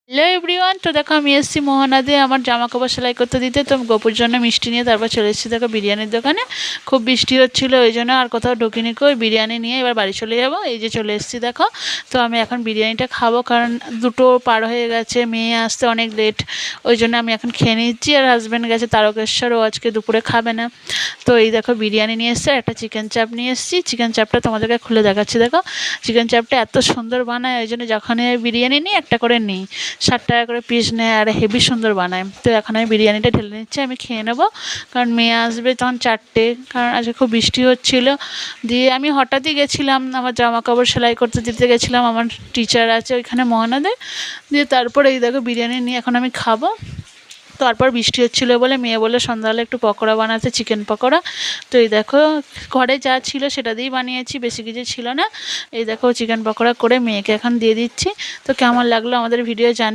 Hello everyone, তো দেখো আমি এসেছি মোহনাতে আমার জামা কাপড় সেলাই করতে দিতে। তো গোপুর জন্য মিষ্টি নিয়ে তারপর চলে এসেছি দেখো বিরিয়ানির দোকানে। খুব বৃষ্টি হচ্ছিলো ওই জন্য আর কোথাও ঢুকিনি, কই বিরিয়ানি নিয়ে এবার বাড়ি চলে যাবো। এই যে চলে এসেছি দেখো। তো আমি এখন বিরিয়ানিটা খাবো, কারণ 2টো পার হয়ে গেছে, মেয়ে আসতে অনেক লেট, ওই জন্য আমি এখন খেয়ে নিচ্ছি। আর হাজব্যান্ড গেছে তারকেশ্বর, ও আজকে দুপুরে খাবে না। তো এই দেখো বিরিয়ানি নিয়ে এসছে, একটা চিকেন চাপ নিয়ে এসেছি। চিকেন চাপটা তোমাদেরকে খুলে দেখাচ্ছি দেখো। চিকেন চাপটা এত সুন্দর বানায়, ওই জন্য যখন বিরিয়ানি নিই একটা করে নিই। 60 টাকা করে পিস নেয় আর হেভি সুন্দর বানায়। তো এখন আমি বিরিয়ানিটা ঢেলে নিচ্ছি, আমি খেয়ে নেবো, কারণ মেয়ে আসবে তখন 4টে, কারণ আজকে খুব বৃষ্টি হচ্ছিলো। দিয়ে আমি হঠাৎই গেছিলাম, আমার জামা কাপড় সেলাই করতে দিতে গেছিলাম, আমার টিচার আছে ওইখানে মোহনাতে। দিয়ে তারপরে এই দেখো বিরিয়ানি নিয়ে এখন আমি খাবো। তারপর বৃষ্টি হচ্ছিলো বলে মেয়ে বলে সন্ধ্যাবেলা একটু পকোড়া বানাতে, চিকেন পকোড়া। তো এই দেখো ঘরে যা ছিল সেটা দিয়েই বানিয়েছি, বেশি কিছু ছিল না। এই দেখো চিকেন পকোড়া করে মেয়েকে এখন দিয়ে দিচ্ছি। তো কেমন লাগলো আমাদের ভিডিও জানি।